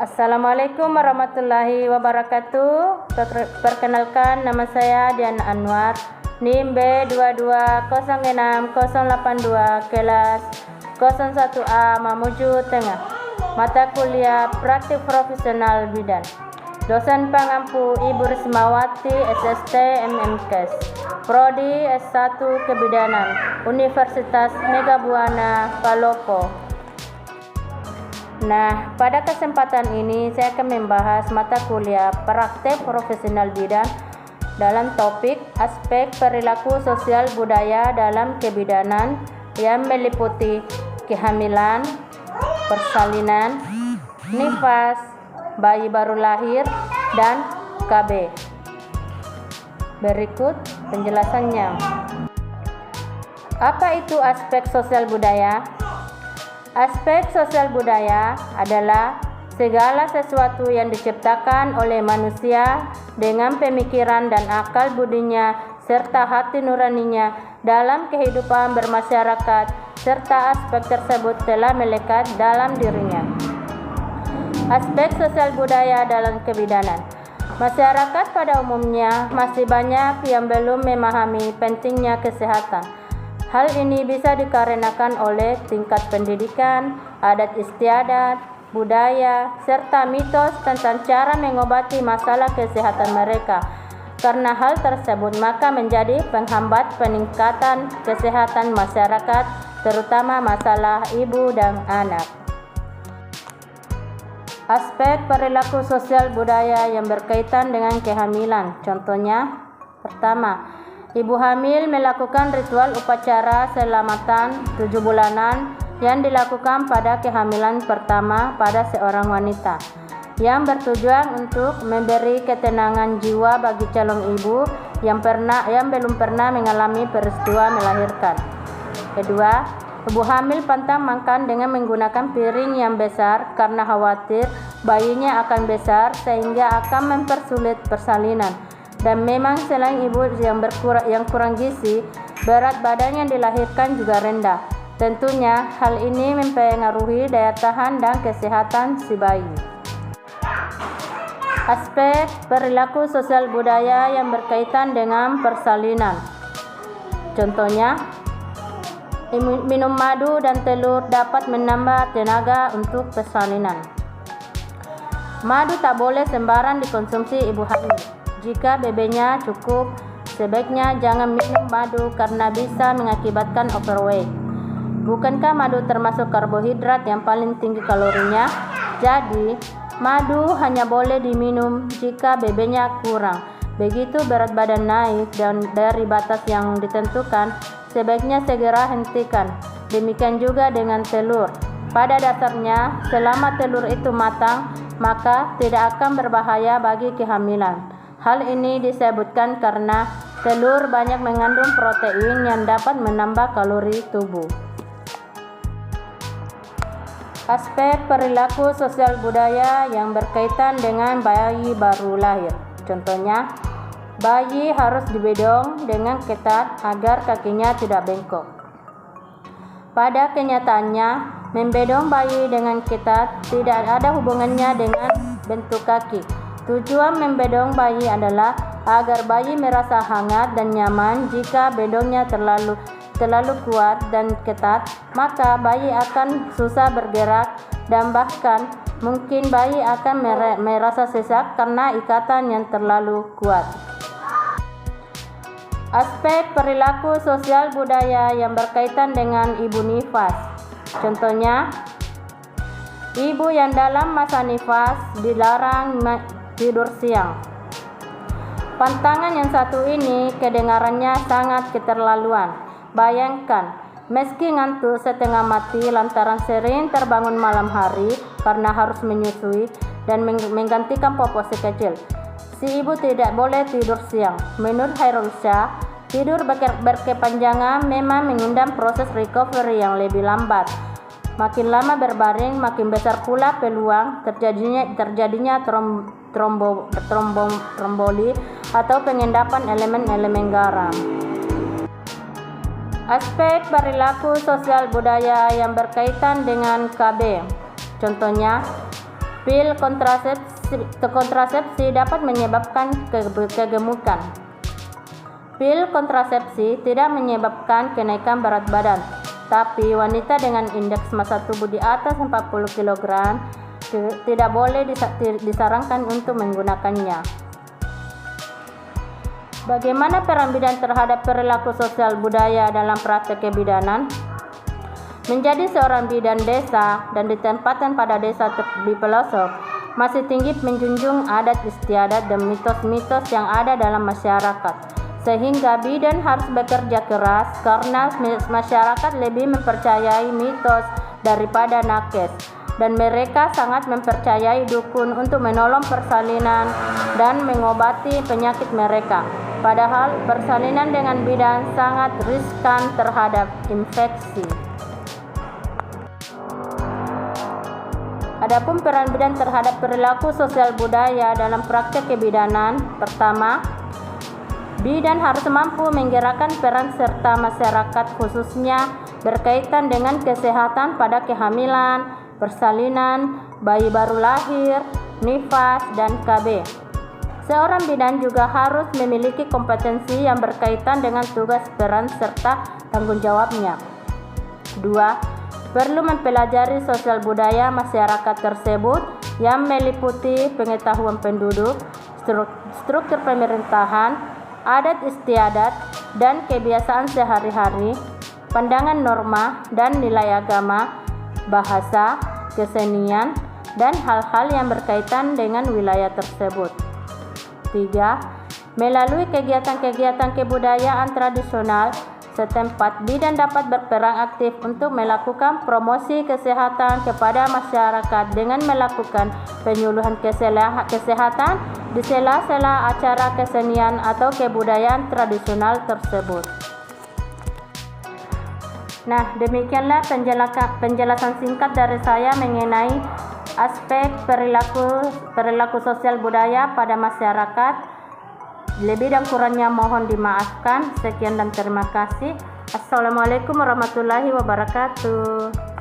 Assalamualaikum warahmatullahi wabarakatuh. Perkenalkan, nama saya Diana Anwar, NIM B2206082, kelas 01A Mamuju Tengah. Mata kuliah praktik profesional bidan. Dosen pengampu Ibu Rismawati, SST MMKes, Prodi S1 Kebidanan, Universitas Megabuana, Palopo. Nah, pada kesempatan ini saya akan membahas mata kuliah praktek profesional bidan dalam topik aspek perilaku sosial budaya dalam kebidanan yang meliputi kehamilan, persalinan, nifas, bayi baru lahir, dan KB. Berikut penjelasannya. Apa itu aspek sosial budaya? Aspek sosial budaya adalah segala sesuatu yang diciptakan oleh manusia dengan pemikiran dan akal budinya serta hati nuraninya dalam kehidupan bermasyarakat, serta aspek tersebut telah melekat dalam dirinya. Aspek sosial budaya dalam kebidanan. Masyarakat pada umumnya masih banyak yang belum memahami pentingnya kesehatan. Hal ini bisa dikarenakan oleh tingkat pendidikan, adat istiadat, budaya, serta mitos tentang cara mengobati masalah kesehatan mereka. Karena hal tersebut, maka menjadi penghambat peningkatan kesehatan masyarakat, terutama masalah ibu dan anak. Aspek perilaku sosial budaya yang berkaitan dengan kehamilan. Contohnya, pertama, ibu hamil melakukan ritual upacara selamatan 7 bulanan yang dilakukan pada kehamilan pertama pada seorang wanita, yang bertujuan untuk memberi ketenangan jiwa bagi calon ibu yang belum pernah mengalami peristiwa melahirkan. Kedua, ibu hamil pantang makan dengan menggunakan piring yang besar karena khawatir bayinya akan besar sehingga akan mempersulit persalinan. Dan memang selain ibu yang kurang gizi, berat badan yang dilahirkan juga rendah. Tentunya hal ini mempengaruhi daya tahan dan kesehatan si bayi. Aspek perilaku sosial budaya yang berkaitan dengan persalinan. Contohnya, minum madu dan telur dapat menambah tenaga untuk persalinan. Madu tak boleh sembarang dikonsumsi ibu hamil. Jika BB-nya cukup, sebaiknya jangan minum madu karena bisa mengakibatkan overweight. Bukankah madu termasuk karbohidrat yang paling tinggi kalorinya? Jadi, madu hanya boleh diminum jika BB-nya kurang. Begitu berat badan naik dan dari batas yang ditentukan, sebaiknya segera hentikan. Demikian juga dengan telur. Pada dasarnya, selama telur itu matang, maka tidak akan berbahaya bagi kehamilan. Hal ini disebutkan karena telur banyak mengandung protein yang dapat menambah kalori tubuh. Aspek perilaku sosial budaya yang berkaitan dengan bayi baru lahir. Contohnya, bayi harus dibedong dengan ketat agar kakinya tidak bengkok. Pada kenyataannya, membedong bayi dengan ketat tidak ada hubungannya dengan bentuk kaki. Tujuan membedong bayi adalah agar bayi merasa hangat dan nyaman. Jika bedongnya terlalu kuat dan ketat, maka bayi akan susah bergerak dan bahkan mungkin bayi akan merasa sesak karena ikatan yang terlalu kuat. Aspek perilaku sosial budaya yang berkaitan dengan ibu nifas. Contohnya, ibu yang dalam masa nifas dilarang tidur siang. Pantangan yang satu ini kedengarannya sangat keterlaluan. Bayangkan, meski ngantuk setengah mati lantaran sering terbangun malam hari karena harus menyusui dan menggantikan popok si kecil, si ibu tidak boleh tidur siang. Menurut Hairul Shah, tidur berkepanjangan memang mengundang proses recovery yang lebih lambat. Makin lama berbaring, makin besar pula peluang terjadinya tromboli atau pengendapan elemen-elemen garam. Aspek perilaku sosial budaya yang berkaitan dengan KB. Contohnya, Pil kontrasepsi dapat menyebabkan kegemukan. Pil kontrasepsi tidak menyebabkan kenaikan berat badan, tapi wanita dengan indeks massa tubuh di atas 40 kg tidak boleh disarankan untuk menggunakannya. Bagaimana peran bidan terhadap perilaku sosial budaya dalam praktek kebidanan? Menjadi seorang bidan desa dan ditempatkan pada desa di pelosok masih tinggi menjunjung adat istiadat dan mitos-mitos yang ada dalam masyarakat, sehingga bidan harus bekerja keras karena masyarakat lebih mempercayai mitos daripada nakes, dan mereka sangat mempercayai dukun untuk menolong persalinan dan mengobati penyakit mereka. Padahal persalinan dengan bidan sangat riskan terhadap infeksi. Adapun peran bidan terhadap perilaku sosial budaya dalam praktek kebidanan. Pertama, bidan harus mampu menggerakkan peran serta masyarakat khususnya berkaitan dengan kesehatan pada kehamilan, persalinan, bayi baru lahir, nifas, dan KB. Seorang bidan juga harus memiliki kompetensi yang berkaitan dengan tugas, peran, serta tanggung jawabnya. 2. Perlu mempelajari sosial budaya masyarakat tersebut yang meliputi pengetahuan penduduk, struktur pemerintahan, adat istiadat, dan kebiasaan sehari-hari, pandangan norma dan nilai agama, bahasa, kesenian, dan hal-hal yang berkaitan dengan wilayah tersebut. 3. Melalui kegiatan-kegiatan kebudayaan tradisional setempat, bidan dapat berperan aktif untuk melakukan promosi kesehatan kepada masyarakat dengan melakukan penyuluhan kesehatan di sela-sela acara kesenian atau kebudayaan tradisional tersebut. Nah, demikianlah penjelasan singkat dari saya mengenai aspek perilaku sosial budaya pada masyarakat. Lebih dan kurangnya mohon dimaafkan. Sekian dan terima kasih. Assalamualaikum warahmatullahi wabarakatuh.